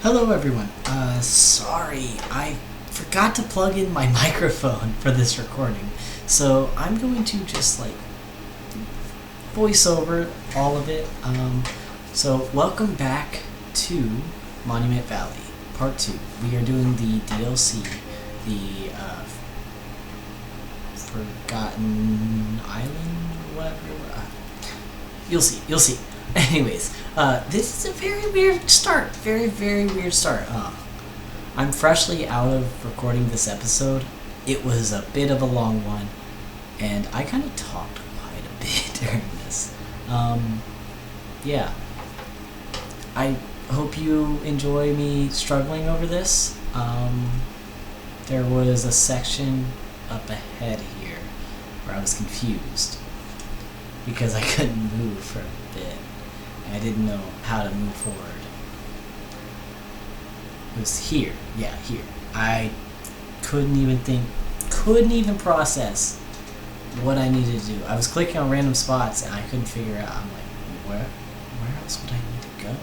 Hello everyone. Sorry, I forgot to plug in my microphone for this recording. So I'm going to just voice over all of it. So welcome back to Monument Valley, Part 2. We are doing the DLC, the Forgotten Island, or whatever. You'll see. Anyways, this is a very weird start. Very weird start. I'm freshly out of recording this episode. It was a bit of a long one, and I kind of talked quite a bit during this. Yeah. I hope you enjoy me struggling over this. There was a section up ahead here where I was confused because I couldn't move for a bit. I didn't know how to move forward. It was here. Yeah, here. I couldn't even process what I needed to do. I was clicking on random spots and I couldn't figure out. I'm like, where else would I need to go?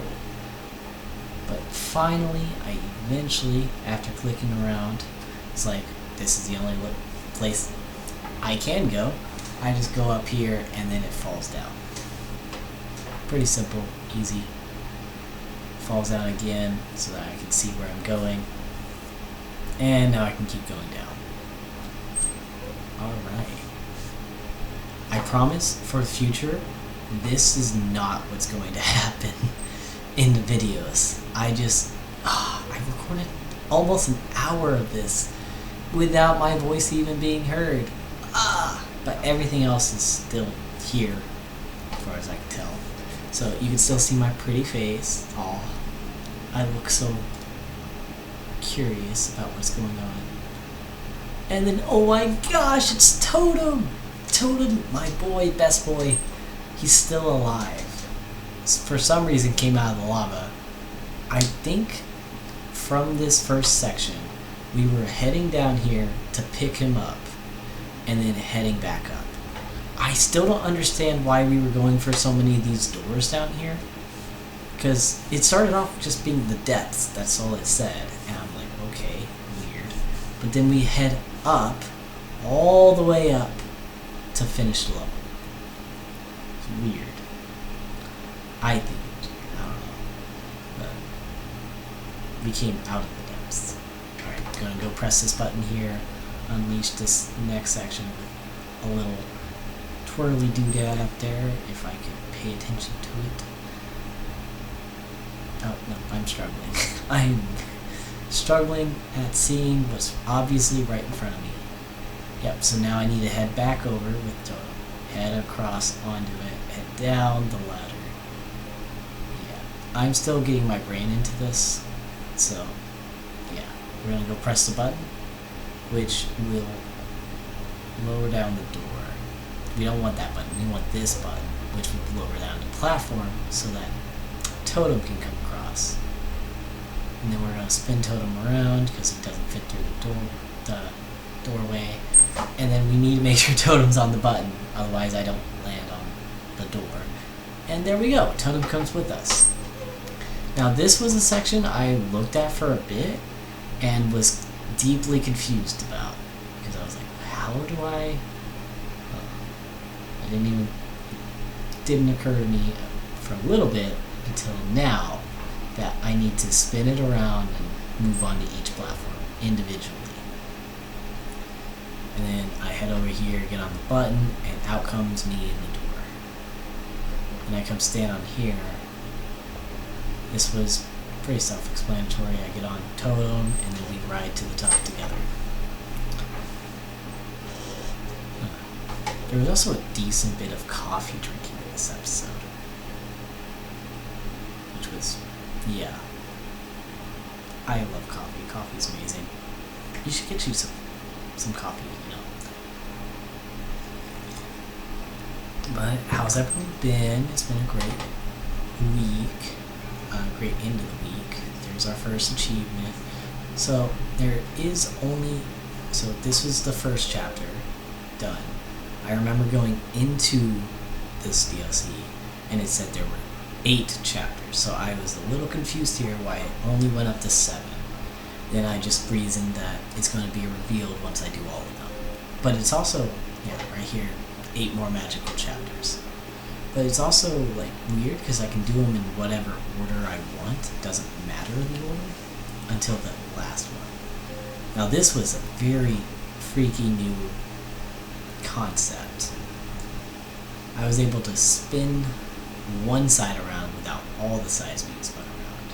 But finally, I eventually, after clicking around, it's like, this is the only place I can go. I just go up here and then it falls down. Pretty simple, easy. Falls down again so that I can see where I'm going. And now I can keep going down. Alright. I promise for the future, this is not what's going to happen in the videos. I recorded almost an hour of this without my voice even being heard. But everything else is still here, as far as I can tell. So you can still see my pretty face. I look so curious about what's going on. And then, oh my gosh, it's Totem! Totem, my boy, best boy. He's still alive. For some reason came out of the lava. I think from this first section, we were heading down here to pick him up and then heading back up. I still don't understand why we were going for so many of these doors down here. Because it started off just being the depths, that's all it said. And I'm like, okay, weird. But then we head up, all the way up, to finish the level. It's weird. I think it's weird, I don't know. But we came out of the depths. Alright, I'm gonna go press this button here, unleash this next section with a little twirly doodad up there, if I could pay attention to it. Oh, no, I'm struggling. I'm struggling at seeing what's obviously right in front of me. Yep, so now I need to head back over with Totem. Head across onto it, head down the ladder. Yeah, I'm still getting my brain into this, so yeah. We're gonna go press the button, which will lower down the door. We don't want that button, we want this button, which would lower down the platform so that Totem can come across. And then we're going to spin Totem around because he doesn't fit through the doorway. And then we need to make sure Totem's on the button, otherwise I don't land on the door. And there we go, Totem comes with us. Now this was a section I looked at for a bit and was deeply confused about. Because I was like, how do I... it didn't occur to me for a little bit until now that I need to spin it around and move on to each platform individually. And then I head over here, get on the button, and out comes me in the door. And I come stand on here. This was pretty self-explanatory. I get on Totem, and then we ride to the top together. There was also a decent bit of coffee drinking in this episode. Which was, yeah. I love coffee. Coffee's amazing. You should get you some coffee, you know. But how's everyone been? It's been a great week. Great end of the week. There's our first achievement. So there is only... So this was the first chapter done. I remember going into this DLC and it said there were 8 chapters, so I was a little confused here why it only went up to 7. Then I just reasoned that it's going to be revealed once I do all of them. But it's also, yeah, right here, 8 more magical chapters. But it's also like weird because I can do them in whatever order I want. It doesn't matter the order until the last one. Now this was a very freaky new concept. I was able to spin one side around without all the sides being spun around.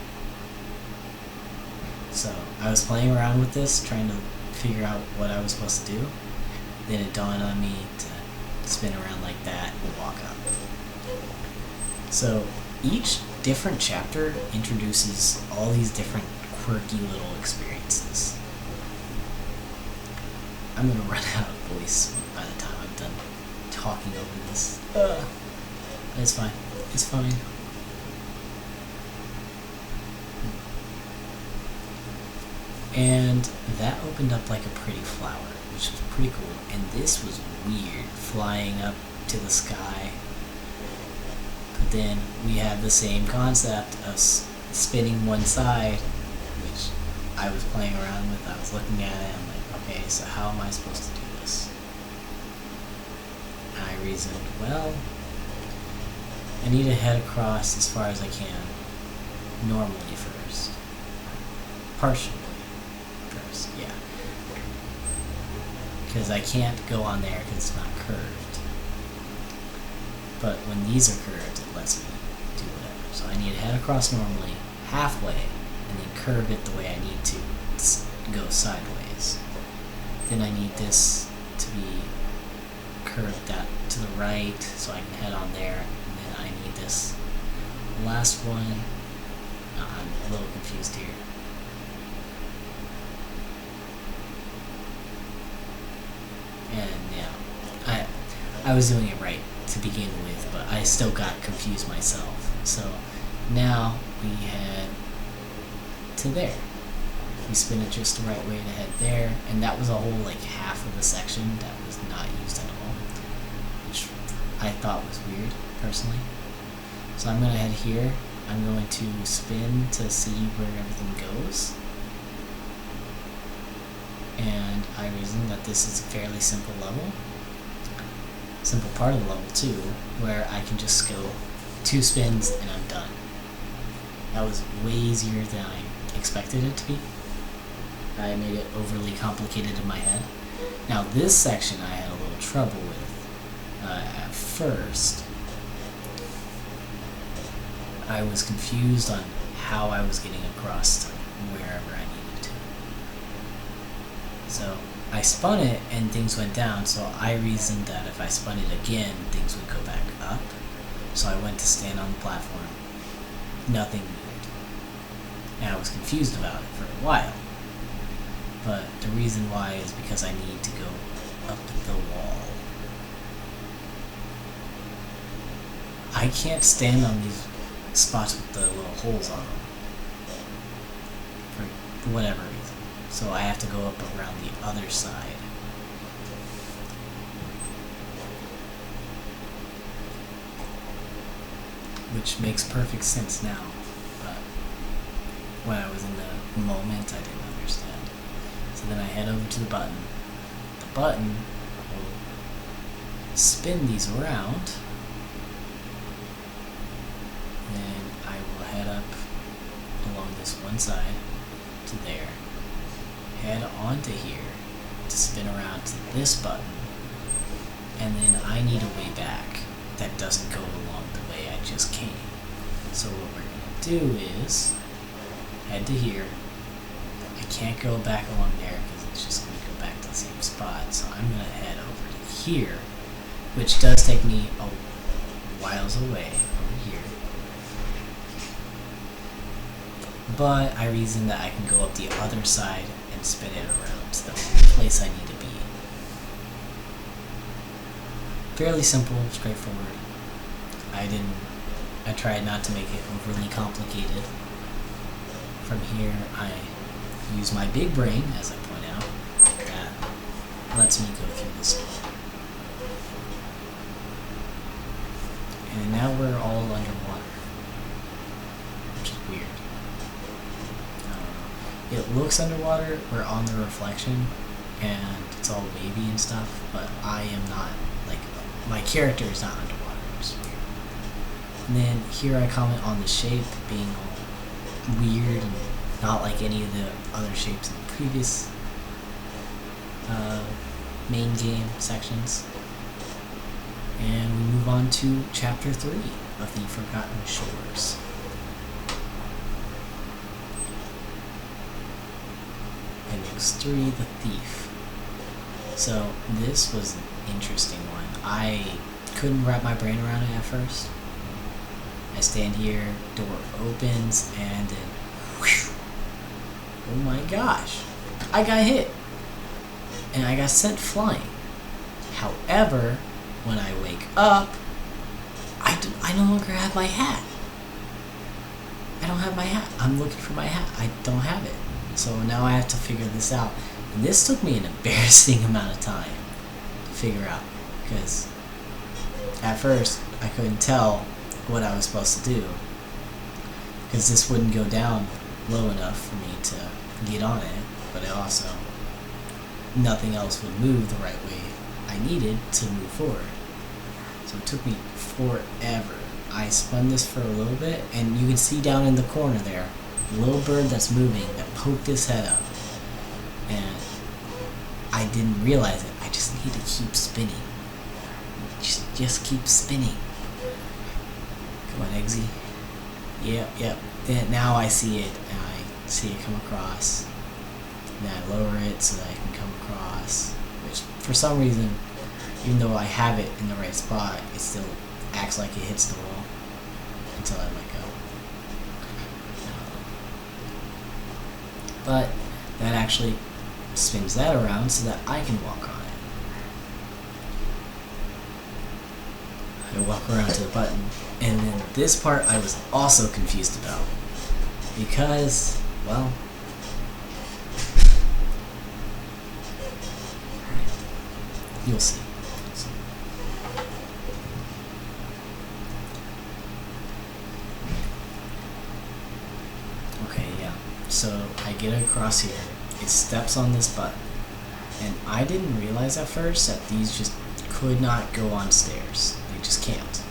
So I was playing around with this, trying to figure out what I was supposed to do. Then it dawned on me to spin around like that and walk up. So each different chapter introduces all these different quirky little experiences. I'm gonna run out of voice by the time I'm done talking over this. It's fine. It's fine. And that opened up like a pretty flower, which was pretty cool. And this was weird, flying up to the sky. But then we have the same concept of spinning one side, which I was playing around with. I was looking at it, I'm like, okay, so how am I supposed to do this? And I reasoned, well, I need to head across as far as I can, normally first. Partially first, yeah. Because I can't go on there because it's not curved. But when these are curved, it lets me do whatever. So I need to head across normally, halfway, and then curve it the way I need to go sideways. Then I need this to be curved out to the right, so I can head on there, and then I need this last one. I'm a little confused here. And yeah, I was doing it right to begin with, but I still got confused myself. So now we head to there. We spin it just the right way to head there, and that was a whole like half of the section that was not used at all, which I thought was weird personally. So I'm gonna head here. I'm going to spin to see where everything goes. And I reason that this is a fairly simple level. Simple part of the level too, where I can just go 2 spins and I'm done. That was way easier than I expected it to be. I made it overly complicated in my head. Now this section I had a little trouble with. At first, I was confused on how I was getting across to wherever I needed to. So I spun it and things went down, so I reasoned that if I spun it again, things would go back up. So I went to stand on the platform. Nothing moved. And I was confused about it for a while. But the reason why is because I need to go up the wall. I can't stand on these spots with the little holes on them. For whatever reason. So I have to go up around the other side. Which makes perfect sense now, but when I was in the moment, I didn't understand. So then I head over to the button. The button will spin these around. Then I will head up along this one side to there. Head onto here to spin around to this button, and then I need a way back that doesn't go along the way I just came. So what we're going to do is head to here. I can't go back along there because it's just going to go back to the same spot, so I'm going to head over to here, which does take me a whiles away over here. But I reason that I can go up the other side and spin it around to the place I need to be. Fairly simple, straightforward. I tried not to make it overly complicated. From here, I use my big brain, as I point out, that lets me go through this door. And now we're all underwater. it looks underwater or on the reflection, and it's all wavy and stuff, but I am not, like, my character is not underwater. It's weird. And then here I comment on the shape being all weird and not like any of the other shapes in the previous main game sections. And we move on to Chapter 3 of the Forgotten Shores. Appendix 3, The Thief. So this was an interesting one. I couldn't wrap my brain around it at first. I stand here, door opens, and then whew, oh my gosh, I got hit. And I got sent flying. However, when I wake up, I no longer have my hat. I don't have my hat. I'm looking for my hat. I don't have it. So now I have to figure this out. And this took me an embarrassing amount of time to figure out. Because at first, I couldn't tell what I was supposed to do. Because this wouldn't go down low enough for me to get on it. But it also, nothing else would move the right way I needed to move forward. So it took me forever. I spun this for a little bit, and you can see down in the corner there, a little bird that's moving that poked his head up. And I didn't realize it. I just need to keep spinning. Just keep spinning. Come on, Eggsy. Yep. Then now I see it, and I see it come across. And then I lower it so that I can come across. Which, for some reason, even though I have it in the right spot, it still acts like it hits the wall until I let go. But that actually spins that around so that I can walk on it. I walk around to the button, and then this part I was also confused about because, well, you'll see. Okay, yeah. So I get across here. It steps on this button. And I didn't realize at first that these just could not go on stairs. They just can't.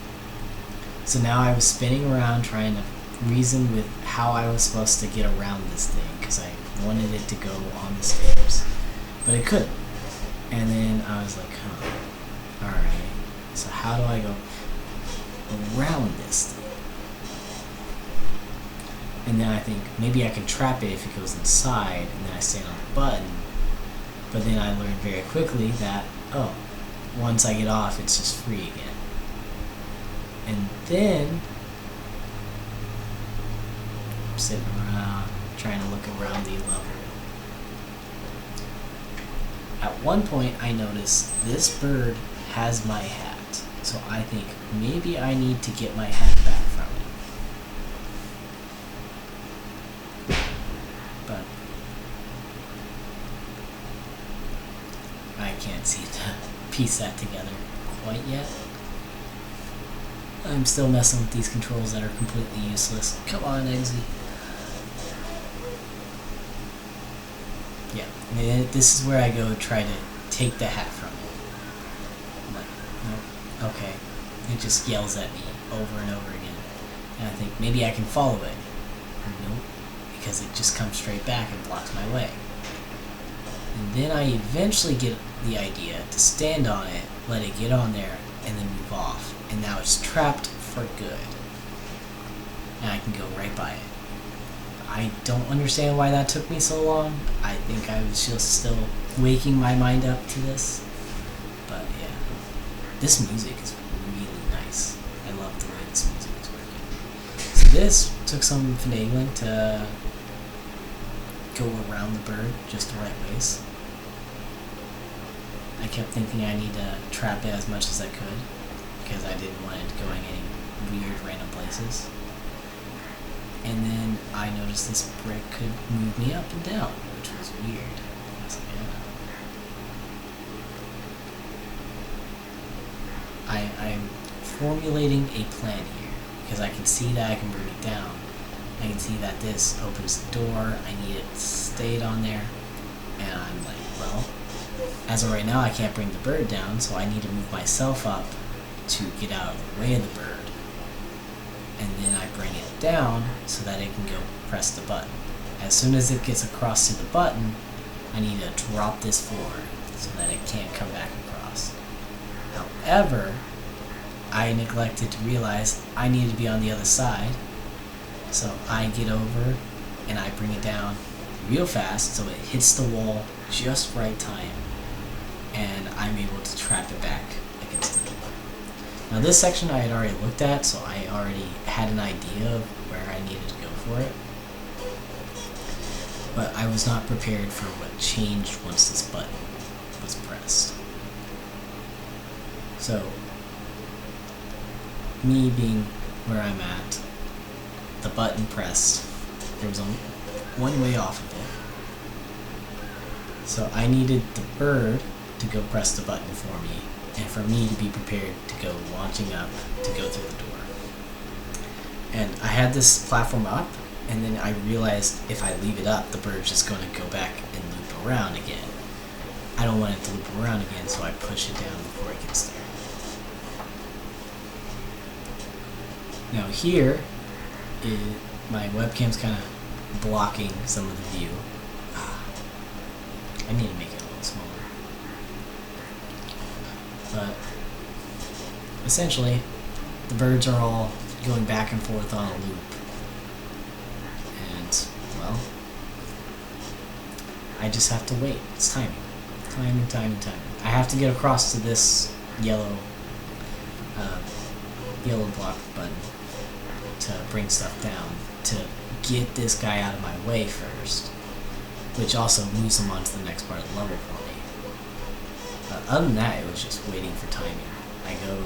So now I was spinning around trying to reason with how I was supposed to get around this thing because I wanted it to go on the stairs. But it couldn't. And then I was like, alright, so how do I go around this thing? And then I think maybe I can trap it if it goes inside, and then I stand on the button. But then I learned very quickly that, oh, once I get off, it's just free again. And then I'm sitting around, trying to look around the level. At one point, I noticed this bird has my hat, so I think maybe I need to get my hat back from it. But I can't seem to piece that together quite yet. I'm still messing with these controls that are completely useless. Come on, Eggsy. Yeah, and this is where I go try to take the hat from it. I'm like, nope, okay. It just yells at me over and over again. And I think maybe I can follow it. Nope, because it just comes straight back and blocks my way. And then I eventually get the idea to stand on it, let it get on there, and then move off. And now it's trapped for good. And I can go right by it. I don't understand why that took me so long. I think I was just still waking my mind up to this. But yeah, this music is really nice. I love the way this music is working. So this took some finagling to go around the bird just the right ways. I kept thinking I need to trap it as much as I could because I didn't want it going any weird random places. And then I noticed this brick could move me up and down, which was weird. I was like, yeah. I'm formulating a plan here, because I can see that I can bring it down. I can see that this opens the door. I need it stayed on there. And I'm like, well, as of right now, I can't bring the bird down, so I need to move myself up to get out of the way of the bird. And then I bring it down so that it can go press the button. As soon as it gets across to the button, I need to drop this forward so that it can't come back across. However, I neglected to realize I needed to be on the other side. So I get over and I bring it down real fast so it hits the wall just right time. And I'm able to trap it back against the door. Now this section I had already looked at, so I already had an idea of where I needed to go for it. But I was not prepared for what changed once this button was pressed. So, me being where I'm at, the button pressed, there was one way off of it. So I needed the bird to go press the button for me, and for me to be prepared to go launching up to go through the door. And I had this platform up, and then I realized if I leave it up, the bird's just going to go back and loop around again. I don't want it to loop around again, so I push it down before it gets there. Now here, my webcam's kind of blocking some of the view. I need to make it a little smaller. But essentially, the birds are all going back and forth on a loop. And, well, I just have to wait. It's timing. Timing. I have to get across to this yellow block button to bring stuff down, to get this guy out of my way first, which also moves him on to the next part of the level for me. Other than that, it was just waiting for timing. I go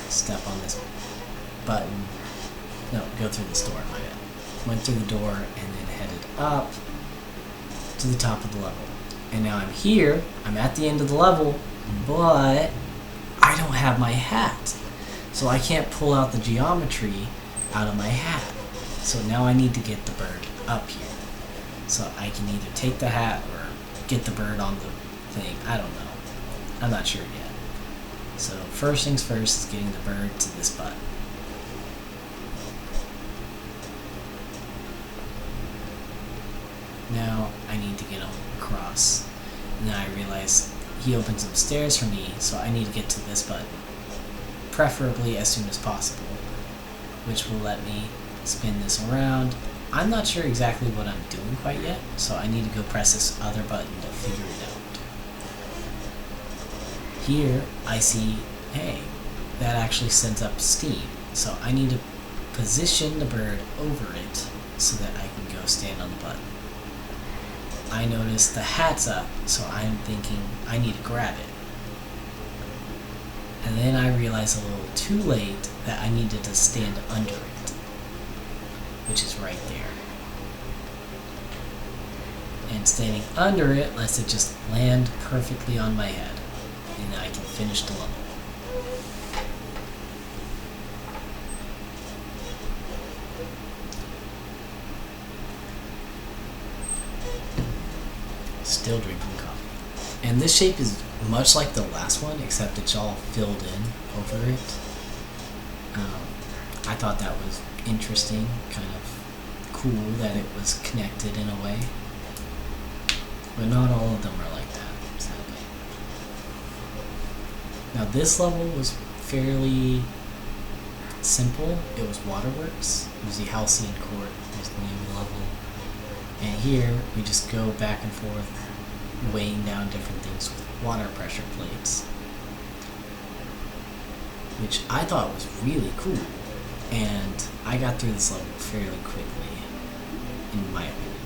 step on this button, go through this door, my bad. Went through the door and then headed up to the top of the level. And now I'm here, I'm at the end of the level, but I don't have my hat. So I can't pull out the geometry out of my hat. So now I need to get the bird up here. So I can either take the hat or get the bird on the thing. I don't know. I'm not sure yet. So first things first is getting the bird to this button. Now I need to get him across. And then I realize he opens some stairs for me, so I need to get to this button. Preferably as soon as possible, which will let me spin this around. I'm not sure exactly what I'm doing quite yet, so I need to go press this other button to figure it out. Here I see, hey, that actually sends up steam, so I need to position the bird over it so that I can go stand on the button. I notice the hat's up, so I'm thinking I need to grab it. And then I realize a little too late that I needed to stand under it, which is right there. And standing under it lets it just land perfectly on my head, and I can finish the level. Still drinking coffee. And this shape is much like the last one, except it's all filled in over it. I thought that was interesting, kind of cool that it was connected in a way. But not all of them are like that, sadly. Now this level was fairly simple. It was Waterworks. It was the Halcyon Court, was the name of the level. And here we just go back and forth, weighing down different things with water pressure plates, which I thought was really cool, and I got through this level fairly quickly, in my opinion.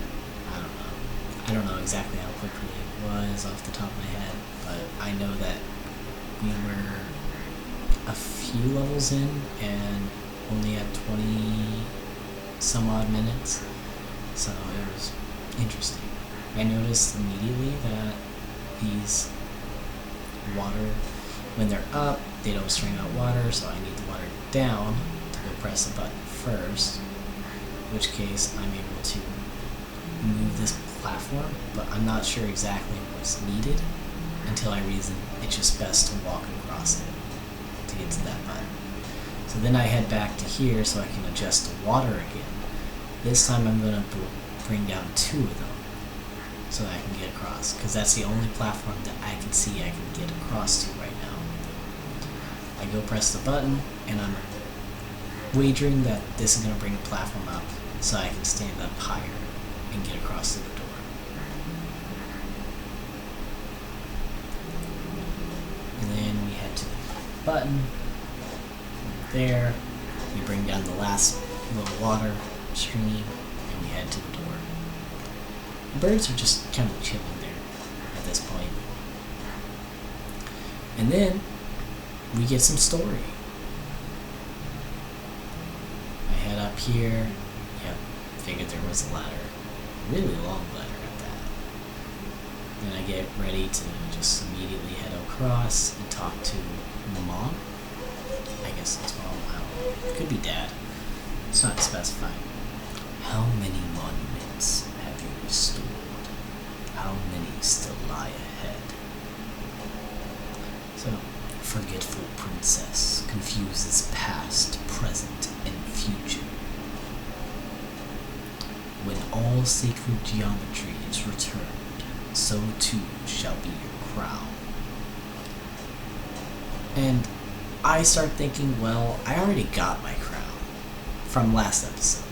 I don't know exactly how quickly it was off the top of my head, but I know that we were a few levels in and only at 20 some odd minutes, so it was interesting. I noticed immediately that these water, when they're up, they don't stream out water, so I need the water down to go press the button first, in which case I'm able to move this platform, but I'm not sure exactly what's needed until I reason it's just best to walk across it to get to that button. So then I head back to here so I can adjust the water again. This time I'm going to bring down 2 of them so that I can get across, because that's the only platform that I can see I can get across to right now. I go press the button, and I'm wagering that this is going to bring the platform up so I can stand up higher and get across to the door. And then we head to the button. There, we bring down the last little water stream, and we head to the door. The birds are just kind of chilling there at this point. And then we get some story. I head up here. Yep, figured there was a ladder. A really long ladder at that. Then I get ready to just immediately head across and talk to Mom. I guess that's Mom. I don't know. Could be Dad. It's not specified. How many monuments have you restored? How many still lie ahead? So, forgetful princess confuses past, present, and future. When all sacred geometry is returned, so too shall be your crown. And I start thinking, well, I already got my crown from last episode.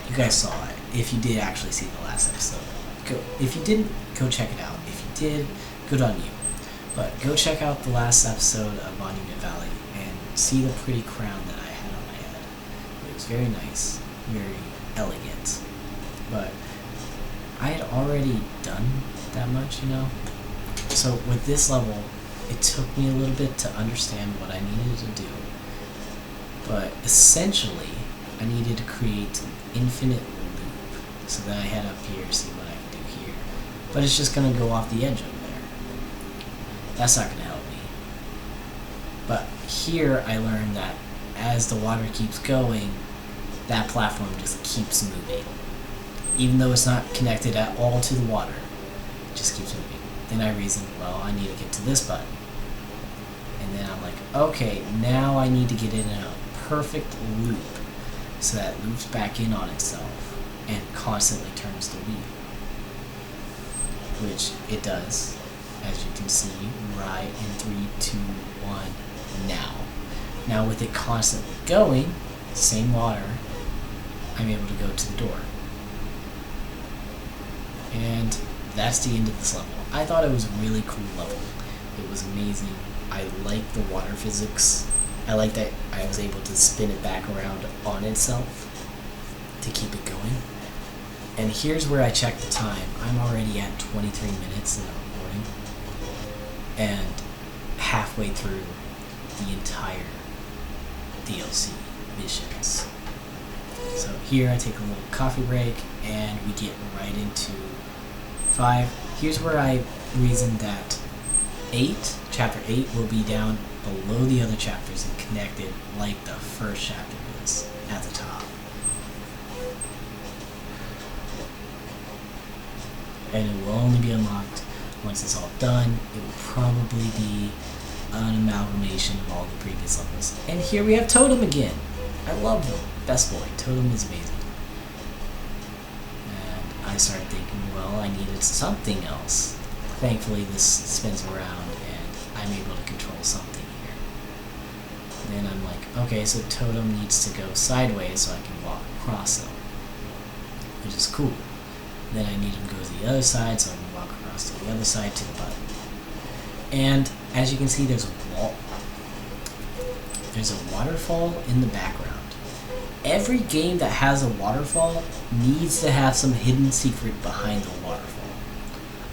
You guys saw it. If you did actually see the last episode, go. If you didn't, go check it out. If you did, good on you. But go check out the last episode of Monument Valley and see the pretty crown that I had on my head. It was very nice, very elegant. But I had already done that much, you know? So with this level, it took me a little bit to understand what I needed to do. But essentially, I needed to create an infinite loop. So then I head up here, see what I can do here. But it's just going to go off the edge over there. That's not going to help me. But here I learned that as the water keeps going, that platform just keeps moving. Even though it's not connected at all to the water, it just keeps moving. Then I reasoned, well, I need to get to this button. And then I'm like, okay, now I need to get in a perfect loop so that it loops back in on itself and constantly turns the wheel. Which it does, as you can see, right in 3, 2, 1, now. Now with it constantly going, same water, I'm able to go to the door. And that's the end of this level. I thought it was a really cool level. It was amazing. I like the water physics. I like that I was able to spin it back around on itself to keep it going. And here's where I check the time. I'm already at 23 minutes in the recording. And halfway through the entire DLC missions. So here I take a little coffee break and we get right into 5. Here's where I reasoned that chapter 8 will be down below the other chapters and connected like the first chapter is at the top. And it will only be unlocked once it's all done. It will probably be an amalgamation of all the previous levels. And here we have Totem again. I love him. Best boy. Totem is amazing. And I started thinking, well, I needed something else. Thankfully, this spins around and I'm able to control something here. And then I'm like, okay, so Totem needs to go sideways so I can walk across them, which is cool. Then I need him to go to the other side so I can walk across to the other side to the button. And as you can see, there's a wall. There's a waterfall in the background. Every game that has a waterfall needs to have some hidden secret behind the waterfall.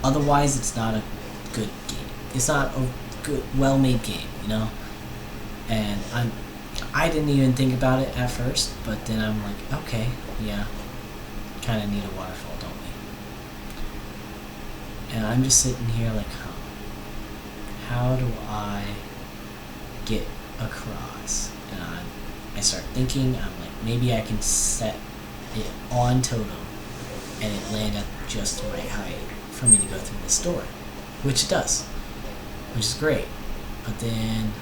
Otherwise, it's not a good game. It's not a good, well-made game, you know? And I didn't even think about it at first, but then I'm like, okay, yeah, kind of need a waterfall, don't we? And I'm just sitting here like, how do I get across? And I start thinking, I'm like, maybe I can set it on Totem and it landed at just the right height for me to go through this door, which it does, which is great. But then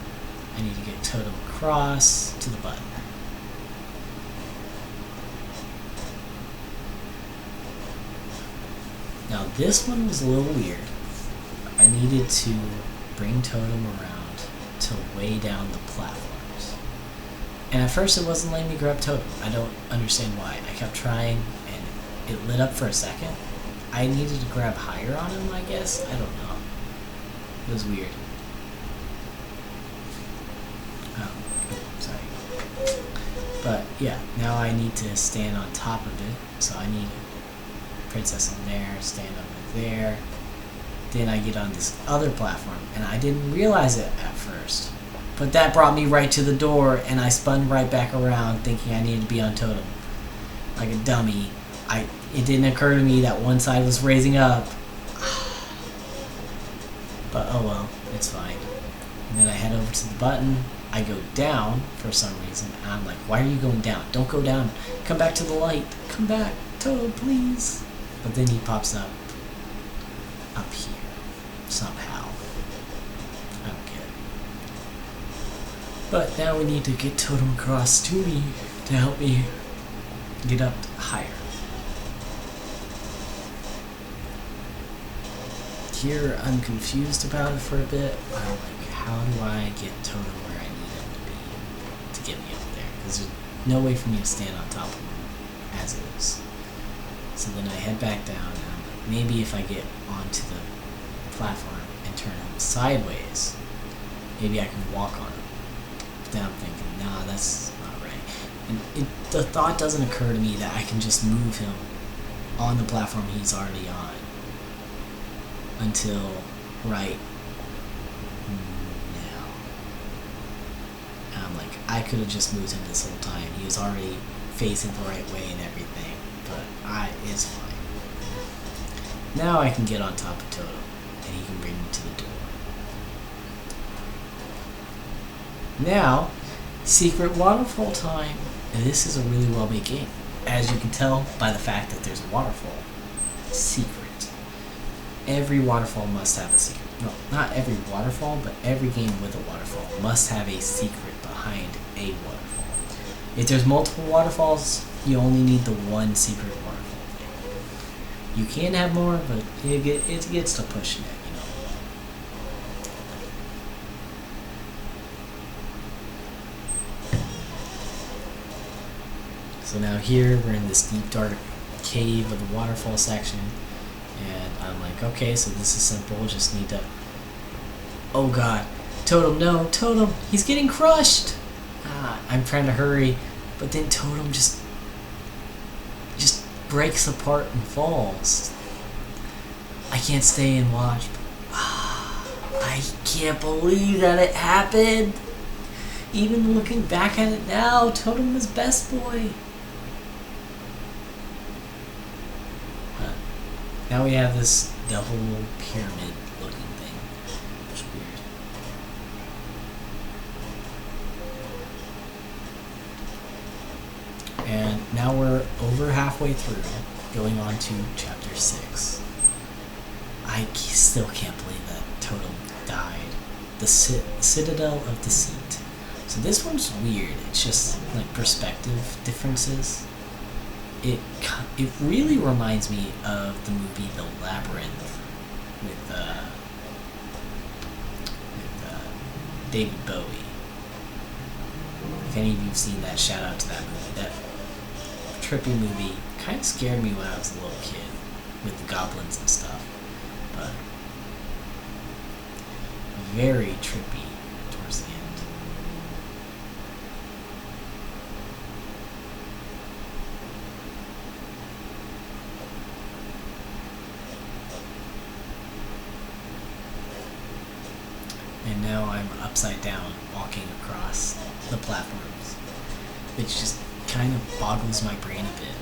I need to get Totem across to the button. Now this one was a little weird. I needed to bring Totem around to way down the platforms. And at first it wasn't letting me grab Totem. I don't understand why. I kept trying and it lit up for a second. I needed to grab higher on him, I guess. I don't know. It was weird. Oh, sorry. But yeah, now I need to stand on top of it. So I need Princess on there, stand over there. Then I get on this other platform, and I didn't realize it at first. But that brought me right to the door, and I spun right back around thinking I needed to be on Totem. Like a dummy. It didn't occur to me that one side was raising up. But oh well, it's fine. And then I head over to the button. I go down for some reason, and I'm like, why are you going down? Don't go down. Come back to the light. Come back. Totem, please. But then he pops up here. Somehow. I don't get it. But now we need to get Totem across to me to help me get up higher. Here I'm confused about it for a bit. I'm like, how do I get Totem where I need him to be to get me up there? Because there's no way for me to stand on top of him as it is. So then I head back down, and maybe if I get onto the platform and turn him sideways, maybe I can walk on him. But then I'm thinking, nah, that's not right. And the thought doesn't occur to me that I can just move him on the platform he's already on until right now. And I'm like, I could have just moved him this whole time. He was already facing the right way and everything, but it's fine. Now I can get on top of Totem, and he can bring me to the door. Now, secret waterfall time. And this is a really well-made game, as you can tell by the fact that there's a waterfall. Secret. Every waterfall must have a secret. No, not every waterfall, but every game with a waterfall must have a secret behind a waterfall. If there's multiple waterfalls, you only need the one secret waterfall thing. You can have more, but it gets to pushing it, you know. So now here, we're in this deep, dark cave of the waterfall section. And I'm like, okay, so this is simple, just need to... Oh god, Totem, no, Totem, he's getting crushed! I'm trying to hurry, but then Totem just breaks apart and falls. I can't stay and watch. I can't believe that it happened! Even looking back at it now, Totem was best boy. Now we have this double pyramid looking thing, which is weird. And now we're over halfway through, going on to chapter 6. I still can't believe that Totem died. The Citadel of Deceit. So this one's weird. It's just like perspective differences. It really reminds me of the movie The Labyrinth with David Bowie. If any of you have seen that, shout out to that movie. That trippy movie kind of scared me when I was a little kid with the goblins and stuff, but very trippy towards the end. And now I'm upside down walking across the platforms, which just kind of boggles my brain a bit.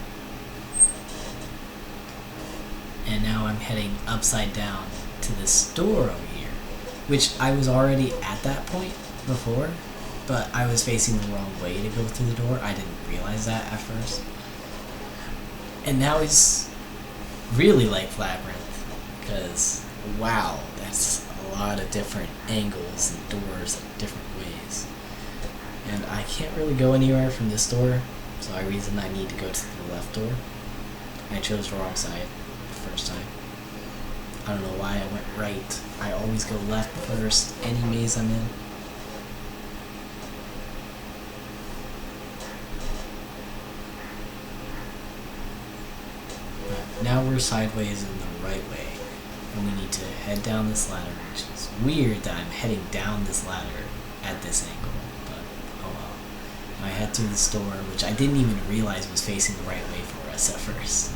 And now I'm heading upside down to this door over here, which I was already at that point before, but I was facing the wrong way to go through the door. I didn't realize that at first. And now he's really like Labyrinth, because wow, that's a lot of different angles and doors and different ways. And I can't really go anywhere from this door, so I reason I need to go to the left door. I chose the wrong side the first time. I don't know why I went right. I always go left first, any maze I'm in. But now we're sideways in the right way, and we need to head down this ladder, which is weird that I'm heading down this ladder at this angle, but oh well. I head through this door, which I didn't even realize was facing the right way for us at first.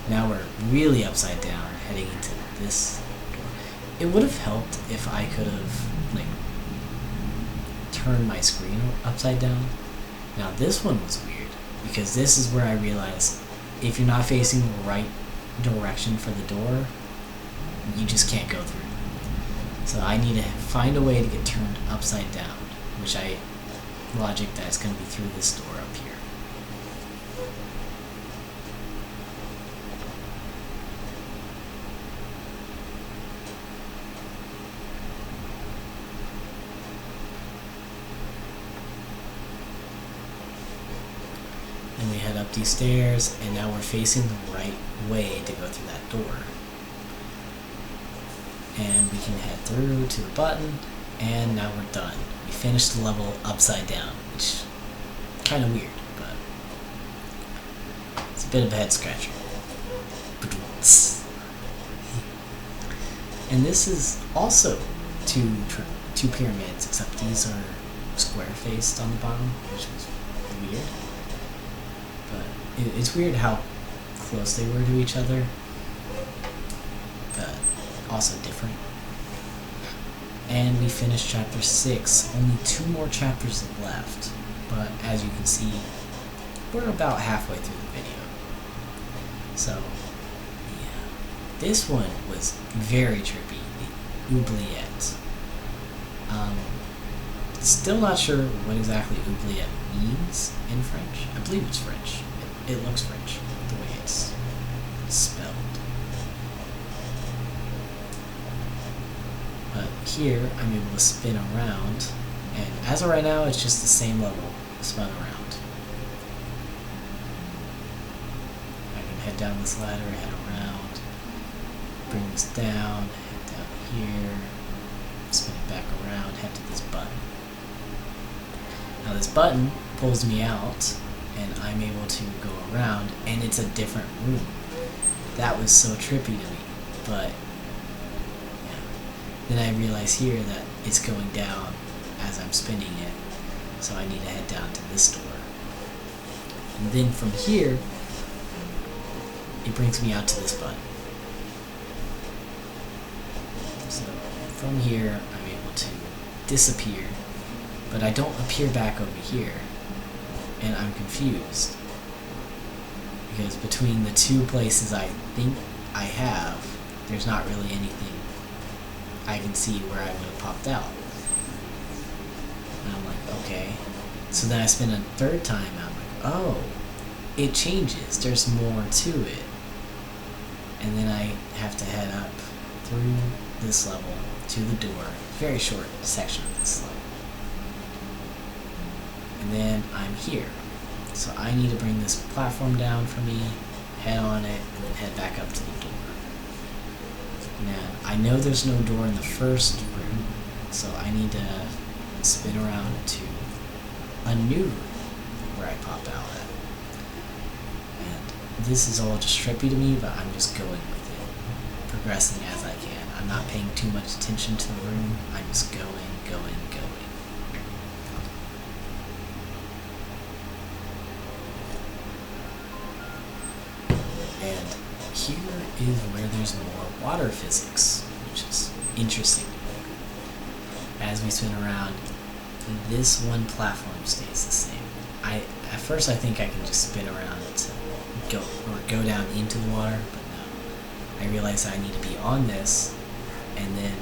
Now we're really upside down, heading into this door. It would have helped if I could have, like, turned my screen upside down. Now this one was weird, because this is where I realized if you're not facing the right direction for the door, you just can't go through. So I need to find a way to get turned upside down, which I logic that it's going to be through this door up here. And we head up these stairs, and now we're facing the right way to go through that door. And we can head through to the button, and now we're done. We finished the level upside down, which is kind of weird, but it's a bit of a head scratcher. And this is also two pyramids, except these are square-faced on the bottom, which was weird. But it's weird how close they were to each other, but also different. And we finished chapter 6. Only 2 more chapters left, but as you can see, we're about halfway through the video. So, yeah. This one was very trippy, the oubliette. Still not sure what exactly oubliette means in French. I believe it's French. It looks French, the way it's spelled. But here, I'm able to spin around, and as of right now, it's just the same level, spun around. I can head down this ladder, head around, bring this down, head down here, spin it back around, head to this button. Now this button pulls me out, and I'm able to go around, and it's a different room. That was so trippy to me, but yeah. Then I realize here that it's going down as I'm spinning it, so I need to head down to this door. And then from here, it brings me out to this button. So from here, I'm able to disappear, but I don't appear back over here. And I'm confused, because between the 2 places I think I have, there's not really anything I can see where I would have popped out. And I'm like, okay. So then I spin a 3rd time, and I'm like, oh, it changes. There's more to it. And then I have to head up through this level to the door. Very short section of this level. And then I'm here. So I need to bring this platform down for me, head on it, and then head back up to the door. Now, I know there's no door in the first room, so I need to spin around to a new room where I pop out at. And this is all just trippy to me, but I'm just going with it, progressing as I can. I'm not paying too much attention to the room, I'm just going. And here is where there's more water physics, which is interesting. As we spin around, this one platform stays the same. At first I think I can just spin around to go down into the water, but no. I realize I need to be on this and then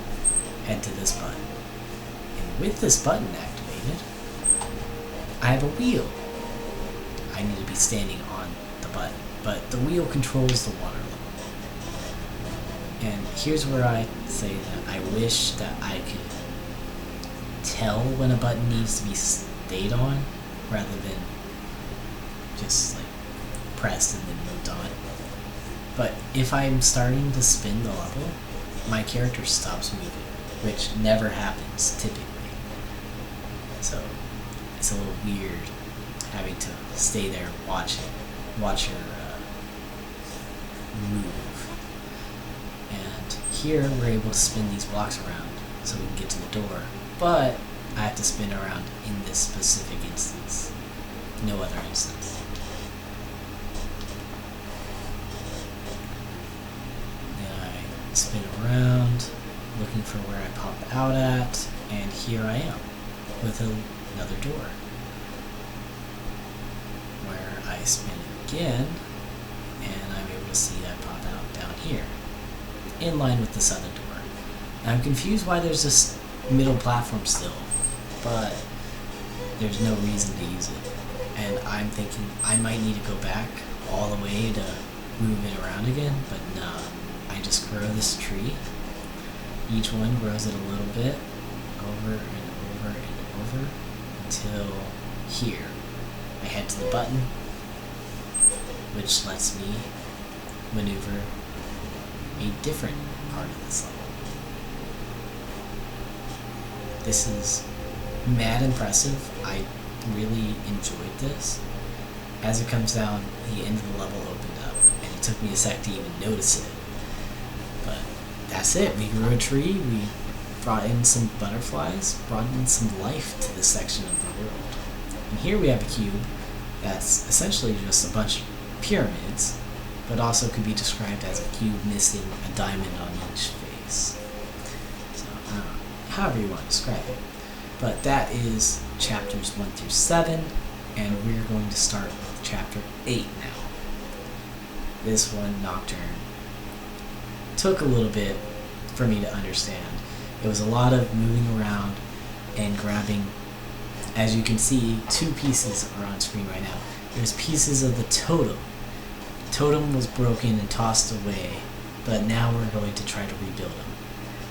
head to this button. And with this button activated, I have a wheel. I need to be standing on the button, but the wheel controls the water level. And here's where I say that I wish that I could tell when a button needs to be stayed on rather than just like pressed and then moved on. But if I'm starting to spin the level, my character stops moving, which never happens typically. So it's a little weird having to stay there and watch her move. And here we're able to spin these blocks around so we can get to the door, but I have to spin around in this specific instance, no other instance. Then I spin around looking for where I pop out at, and here I am with another door where I spin again and I'm able to see that pop out down here in line with this other door. And I'm confused why there's this middle platform still, but there's no reason to use it. And I'm thinking I might need to go back all the way to move it around again, but no. I just grow this tree. Each one grows it a little bit, over and over and over, until here. I head to the button, which lets me maneuver a different part of this level. This is mad impressive. I really enjoyed this. As it comes down, the end of the level opened up, and it took me a sec to even notice it. But that's it. We grew a tree, we brought in some butterflies, brought in some life to this section of the world. And here we have a cube that's essentially just a bunch of pyramids, but also could be described as a cube missing a diamond on each face. So, however you want to describe it. But that is chapters 1 through 7, and we're going to start with chapter 8 now. This one, Nocturne, took a little bit for me to understand. It was a lot of moving around and grabbing. As you can see, 2 pieces are on screen right now. There's pieces of the totem. The totem was broken and tossed away, but now we're going to try to rebuild them.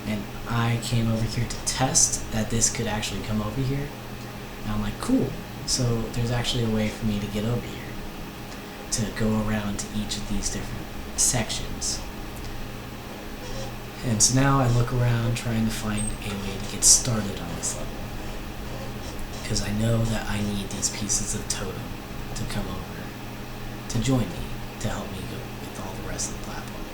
And I came over here to test that this could actually come over here. And I'm like, cool. So there's actually a way for me to get over here, to go around to each of these different sections. And so now I look around trying to find a way to get started on this level, because I know that I need these pieces of totem to come over to join me, to help me go with all the rest of the platform.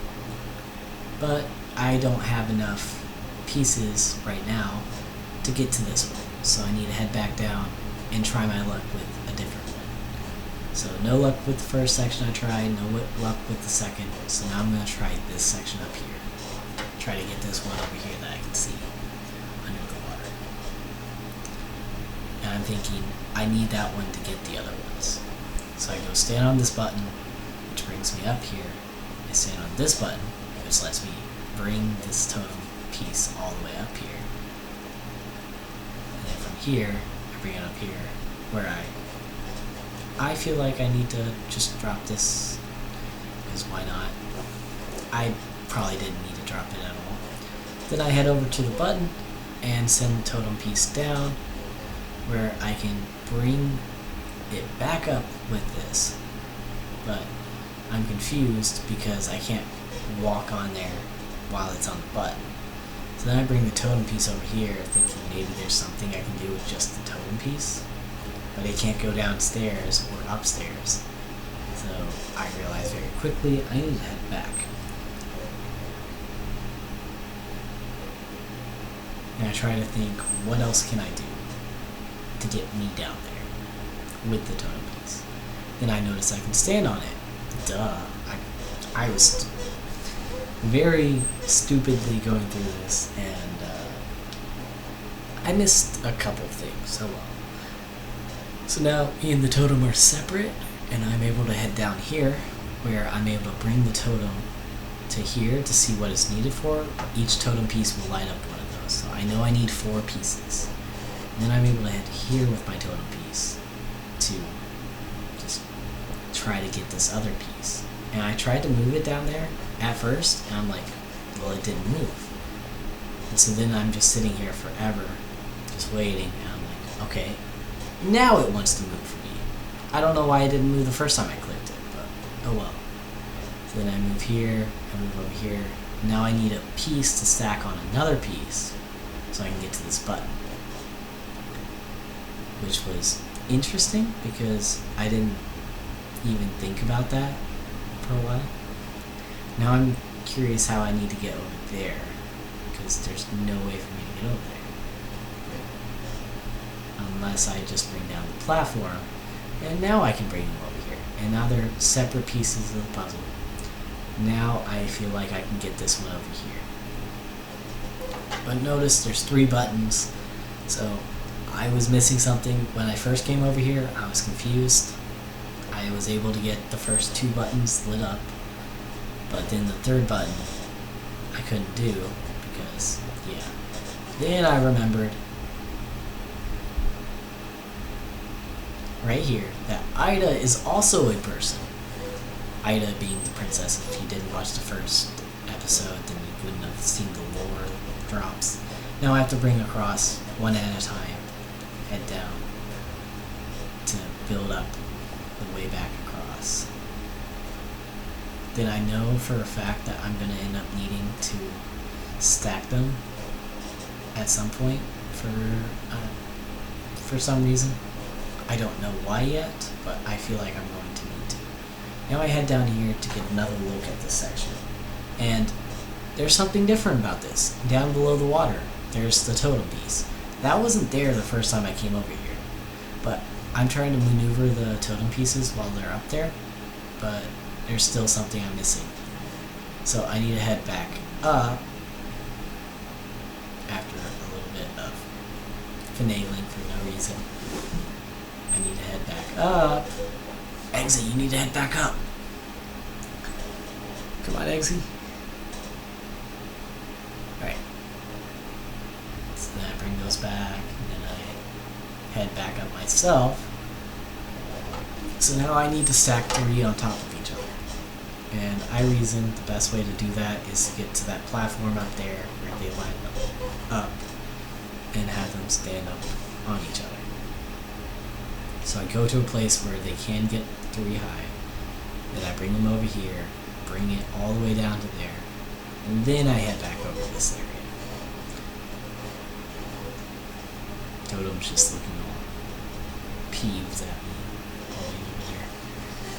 But I don't have enough pieces right now to get to this one, so I need to head back down and try my luck with a different one. So no luck with the first section I tried, no luck with the second, so now I'm going to try this section up here. Try to get this one over here that I can see under the water. And I'm thinking I need that one to get the other ones. So I go stand on this button, which brings me up here. I stand on this button, which lets me bring this totem piece all the way up here. And then from here, I bring it up here, where I feel like I need to just drop this, because why not? I probably didn't need to drop it at all. Then I head over to the button and send the totem piece down, where I can bring it back up with this. But I'm confused because I can't walk on there while it's on the button. So then I bring the totem piece over here, thinking maybe there's something I can do with just the totem piece. But it can't go downstairs or upstairs. So I realize very quickly I need to head back. And I try to think, what else can I do to get me down there with the totem piece? Then I notice I can stand on it. Duh. I was very stupidly going through this, and I missed a couple things. Oh well. So now me and the totem are separate, and I'm able to head down here, where I'm able to bring the totem to here to see what it's needed for. Each totem piece will light up one of those, so I know I need 4 pieces. And then I'm able to head here with my totem piece to just try to get this other piece. And I tried to move it down there at first, and I'm like, it didn't move. And so then I'm just sitting here forever, just waiting, and I'm like, okay, now it wants to move for me. I don't know why it didn't move the first time I clicked it, but oh well. So then I move here, I move over here. Now I need a piece to stack on another piece so I can get to this button. Which was interesting because I didn't even think about that for a while. Now I'm curious how I need to get over there because there's no way for me to get over there. Unless I just bring down the platform, and now I can bring them over here. And now they're separate pieces of the puzzle. Now I feel like I can get this one over here. But notice there's 3 buttons, so I was missing something. When I first came over here, I was confused. I was able to get the first 2 buttons lit up, but then the 3rd button I couldn't do because, yeah. Then I remembered right here that Ida is also a person. Ida being the princess. If you didn't watch the first episode, then you wouldn't have seen the lore drops. Now I have to bring across one at a time, head down, to build up the way back across. Then I know for a fact that I'm going to end up needing to stack them at some point for some reason. I don't know why yet, but I feel like I'm going to need to. Now I head down here to get another look at this section. And there's something different about this. Down below the water, there's the totem piece. That wasn't there the first time I came over here. But I'm trying to maneuver the totem pieces while they're up there, but there's still something I'm missing. So I need to head back up after a little bit of finagling for no reason. I need to head back up. Eggsy, you need to head back up. Come on, Eggsy. Alright. So then I bring those back, and then I head back up myself. So now I need to stack 3 on top of each other. And I reason the best way to do that is to get to that platform up there where they line up and have them stand up on each other. So I go to a place where they can get 3 high, then I bring them over here, bring it all the way down to there, and then I head back over to this area. Totem's just looking all peeved at me all the way over there,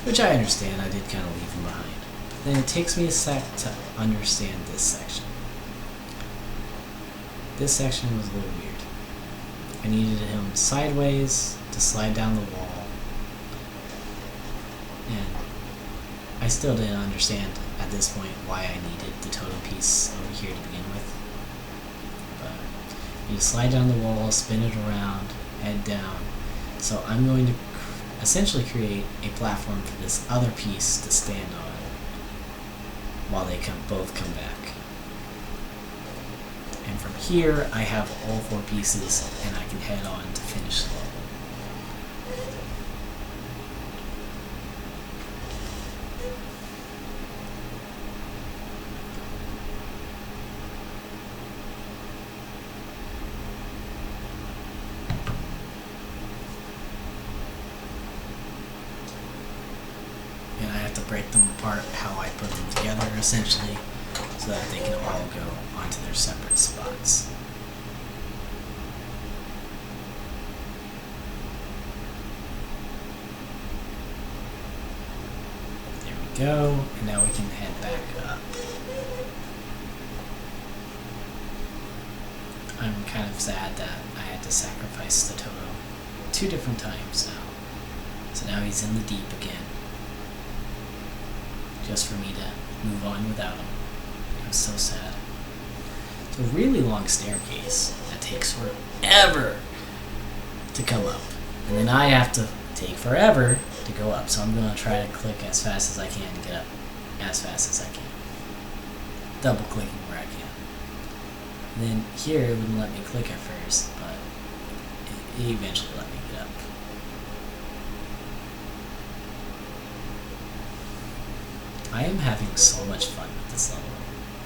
which I understand. I did kind of leave him behind. But then it takes me a sec to understand this section. This section was a little weird. I needed him sideways to slide down the wall, and I still didn't understand at this point why I needed the totem piece over here to begin with. But you slide down the wall, spin it around, head down. So I'm going to essentially create a platform for this other piece to stand on while they both come back. And from here, I have all 4 pieces, and I can head on to finish the level. And I have to break them apart how I put them together, essentially, so that they can all go onto their separate spots. There we go, and now we can head back up. I'm kind of sad that I had to sacrifice the totem 2 different times now. So now he's in the deep again, just for me to move on without him. It was so sad. It's a really long staircase that takes forever to come up. And then I have to take forever to go up. So I'm going to try to click as fast as I can to get up as fast as I can. Double clicking where I can. And then here it wouldn't let me click at first, but it eventually let me get up. I am having so much fun with this level.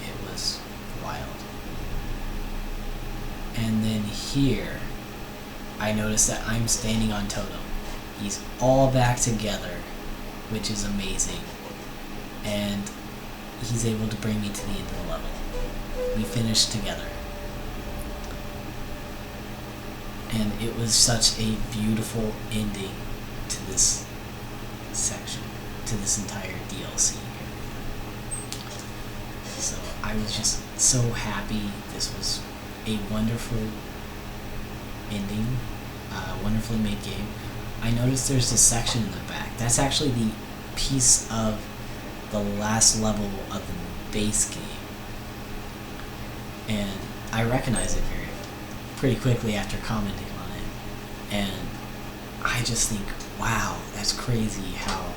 It was here, I notice that I'm standing on Totem. He's all back together, which is amazing. And he's able to bring me to the end of the level. We finished together. And it was such a beautiful ending to this section, to this entire DLC here. So I was just so happy. This was a wonderful ending, wonderfully made game. I noticed there's this section in the back. That's actually the piece of the last level of the base game. And I recognize it pretty quickly after commenting on it. And I just think, wow, that's crazy how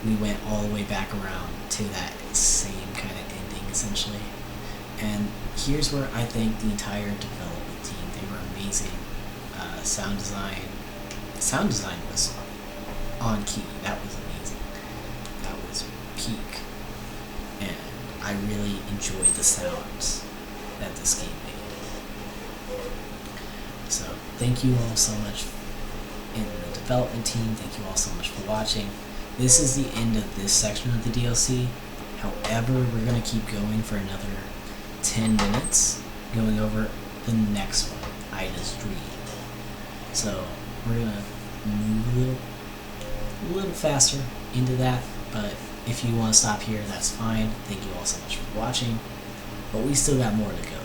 we went all the way back around to that same kind of ending, essentially. And here's where I thank the entire development team. They were amazing. Sound design was on key. That was amazing. That was peak. And I really enjoyed the sounds that this game made. So thank you all so much in the development team. Thank you all so much for watching. This is the end of this section of the DLC. However, we're going to keep going for another 10 minutes, going over the next one, Ida's Dream. So we're going to move a little faster into that, but if you want to stop here, that's fine. Thank you all so much for watching, but we still got more to go.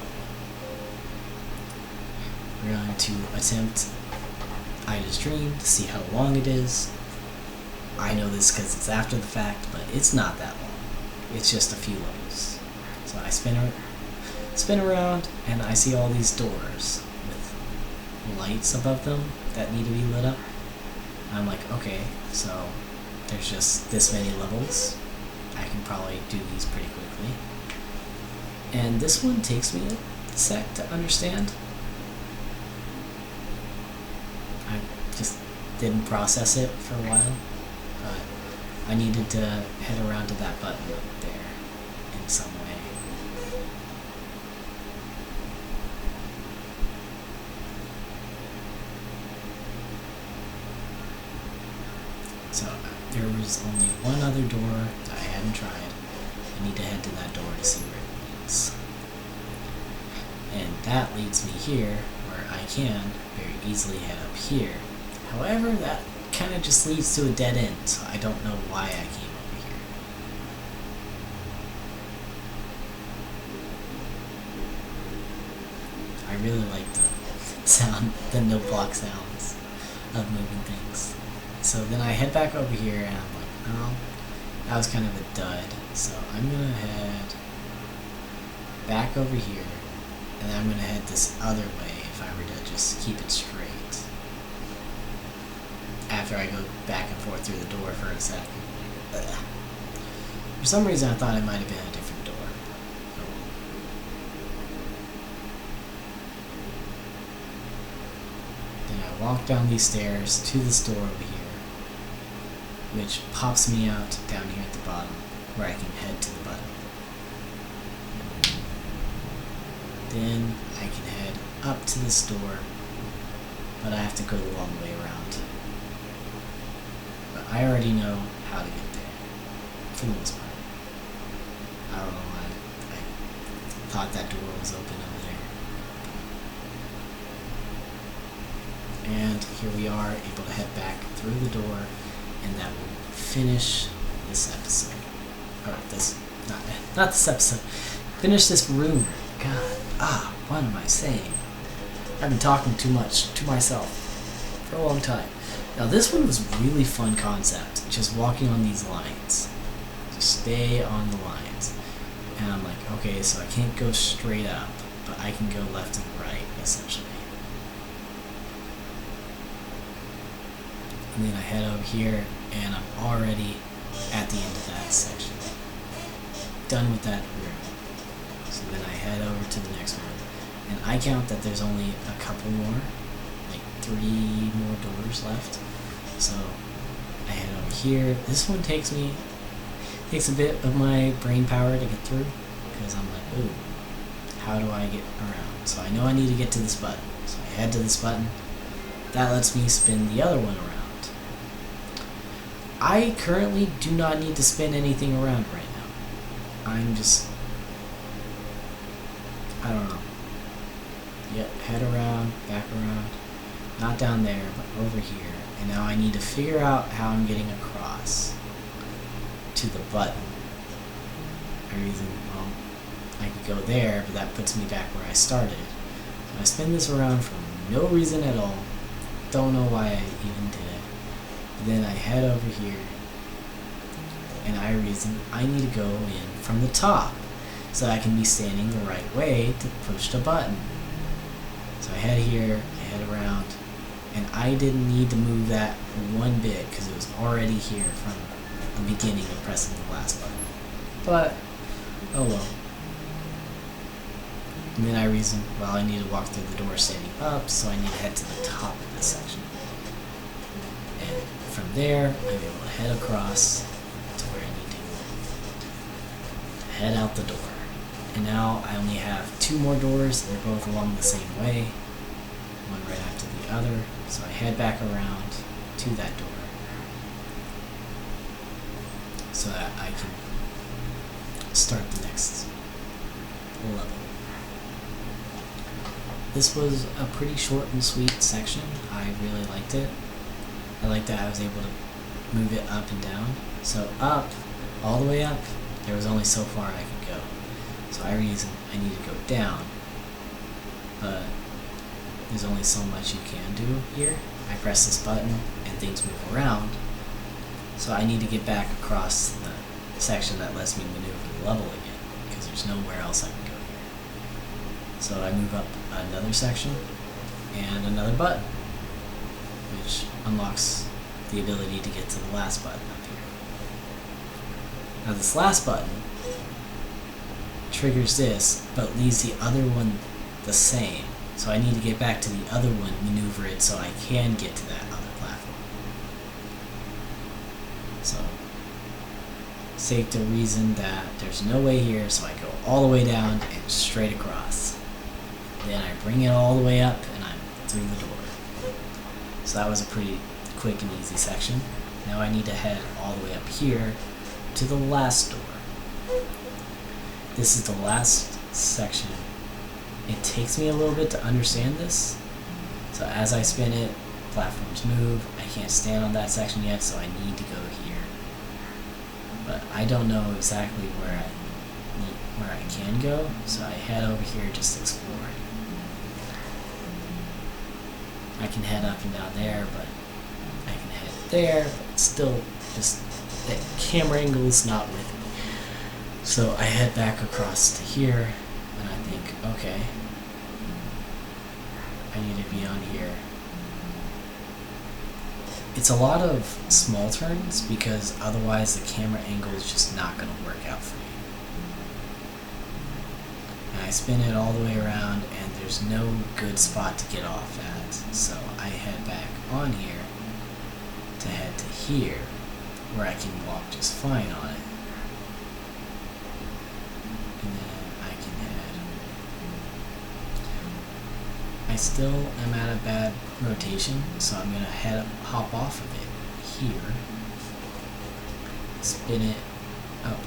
We're going to attempt Ida's Dream to see how long it is. I know this because it's after the fact, but it's not that long. It's just a few levels. So I spin around, and I see all these doors with lights above them that need to be lit up. I'm like, okay, so there's just this many levels. I can probably do these pretty quickly. And this one takes me a sec to understand. I just didn't process it for a while, but I needed to head around to that button up there in some way. So there was only one other door that I hadn't tried. I need to head to that door to see where it leads. And that leads me here, where I can very easily head up here. However, that kind of just leads to a dead end, so I don't know why I came over here. I really like the sound, the no block sounds of moving things. So then I head back over here, and I'm like, oh, that was kind of a dud. So I'm gonna head back over here, and then I'm gonna head this other way if I were to just keep it straight. After I go back and forth through the door for a second. Ugh. For some reason I thought it might have been a different door. Then I walk down these stairs to this door over here, which pops me out down here at the bottom, where I can head to the button. Then I can head up to this door, but I have to go the long way around. But I already know how to get there, for the most part. I don't know why I thought that door was open over there. And here we are, able to head back through the door, and that will finish this episode. Or this, not this episode. Finish this room. God, what am I saying? I've been talking too much to myself for a long time. Now this one was really fun concept, just walking on these lines. Just stay on the lines. And I'm like, okay, so I can't go straight up, but I can go left and right, essentially. And then I head over here, and I'm already at the end of that section. Done with that room. So then I head over to the next one. And I count that there's only a couple more, like 3 more doors left. So I head over here. This one takes a bit of my brain power to get through, because I'm like, ooh, how do I get around? So I know I need to get to this button. So I head to this button. That lets me spin the other one around. I currently do not need to spin anything around right now. I'm just, I don't know. Yep, head around, back around. Not down there, but over here. And now I need to figure out how I'm getting across to the button. Well, I could go there, but that puts me back where I started. So I spin this around for no reason at all. Don't know why I even did it. But then I head over here, and I reason I need to go in from the top, so I can be standing the right way to push the button. So I head here, I head around, and I didn't need to move that one bit because it was already here from the beginning of pressing the last button. But, oh well. And then I reason, well, I need to walk through the door standing up, so I need to head to the top of this section. And from there, I'm able to head across to where I need to head out the door. And now I only have two more doors, and they're both along the same way, one right after the other. So I head back around to that door so that I can start the next level. This was a pretty short and sweet section. I really liked it. I liked that I was able to move it up and down. So up, all the way up, there was only so far I could go. So I reason I need to go down, but there's only so much you can do here. I press this button and things move around, so I need to get back across the section that lets me maneuver the level again, because there's nowhere else I can go here. So I move up another section and another button, which unlocks the ability to get to the last button up here. Now this last button triggers this, but leaves the other one the same. So I need to get back to the other one, maneuver it so I can get to that other platform. So, safe to reason that there's no way here, so I go all the way down and straight across. Then I bring it all the way up and I'm through the door. So that was a pretty quick and easy section. Now I need to head all the way up here to the last door. This is the last section. It takes me a little bit to understand this. So as I spin it, platforms move. I can't stand on that section yet, so I need to go here. But I don't know exactly where I can go, so I head over here just to explore. I can head up and down there, but I can head there, but it's still just that camera angle is not with me. So I head back across to here, and I think, okay, I need to be on here. It's a lot of small turns, because otherwise the camera angle is just not going to work out for me. And I spin it all the way around, and there's no good spot to get off at. So I head back on here to head to here, where I can walk just fine on it. And then I can head. I still am at a bad rotation, so I'm going to hop off of it here. Spin it. Oh,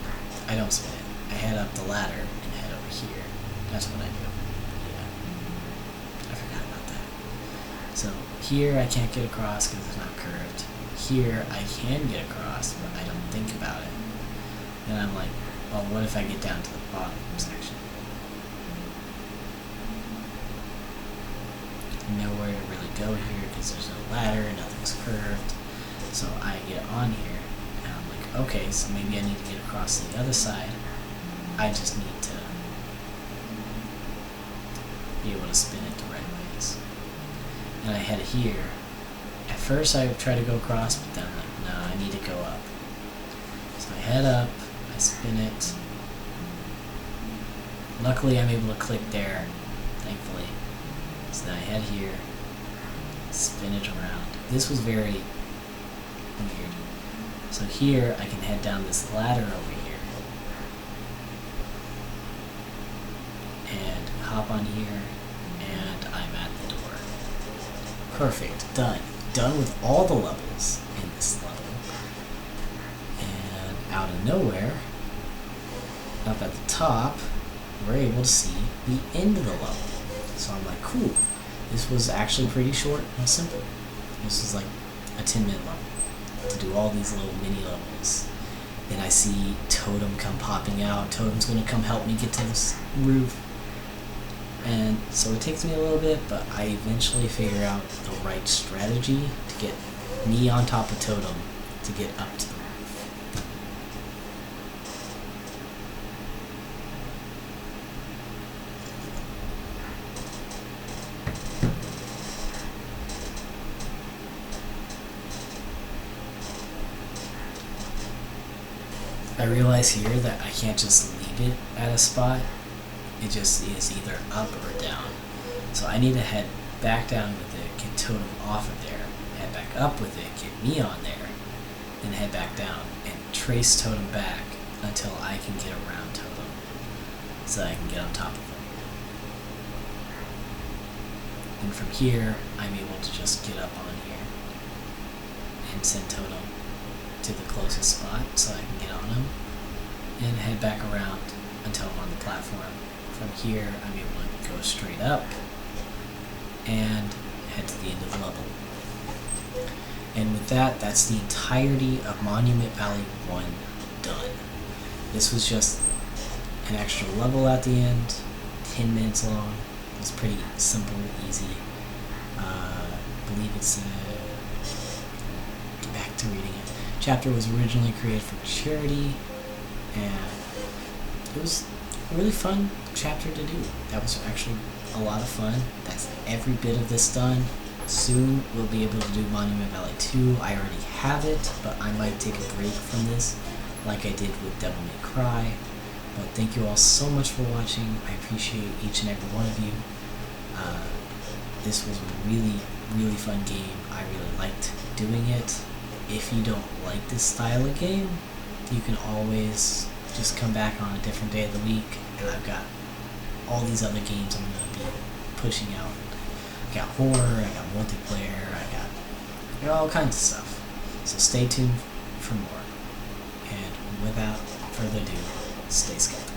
I don't spin it. I head up the ladder and head over here. That's what I do. Yeah. I forgot about that. So here I can't get across because it's not curved. Here I can get across, but I don't think about it. Then I'm like, well, what if I get down to the bottom section? Nowhere to really go here because there's no ladder, nothing's curved. So I get on here and I'm like, okay, so maybe I need to get across to the other side. I just need to be able to spin it the right ways. And I head here. At first I try to go across, but then I'm like, no, I need to go up. So I head up, I spin it. Luckily I'm able to click there, thankfully. So then I head here, spin it around. This was very weird. So here I can head down this ladder over here. And hop on here, and I'm at the door. Perfect. Done. Done with all the levels in this level. And out of nowhere, up at the top, we're able to see the end of the level. So I'm like, cool. This was actually pretty short and simple. This is like a 10-minute level to do all these little mini levels. Then I see Totem come popping out. Totem's gonna come help me get to this roof. And so it takes me a little bit, but I eventually figure out the right strategy to get me on top of Totem to get up to the roof. I realize here that I can't just leave it at a spot. It just is either up or down. So I need to head back down with it, get Totem off of there, head back up with it, get me on there, then head back down and trace Totem back until I can get around Totem so that I can get on top of him. And from here, I'm able to just get up on here and send Totem to the closest spot so I can get on him and head back around until I'm on the platform. From here, I'm able to go straight up and head to the end of the level. And with that, that's the entirety of Monument Valley 1 done. This was just an extra level at the end, 10 minutes long. It was pretty simple, easy. I believe it's get back to reading it. Chapter was originally created for charity, and it was a really fun chapter to do. That was actually a lot of fun. That's every bit of this done. Soon we'll be able to do Monument Valley 2. I already have it, but I might take a break from this like I did with Devil May Cry. But thank you all so much for watching. I appreciate each and every one of you. This was a really, really fun game. I really liked doing it. If you don't like this style of game, you can always just come back on a different day of the week, and I've got all these other games I'm going to be pushing out. I got horror, I got multiplayer, I got all kinds of stuff. So stay tuned for more. And without further ado, stay skeptical.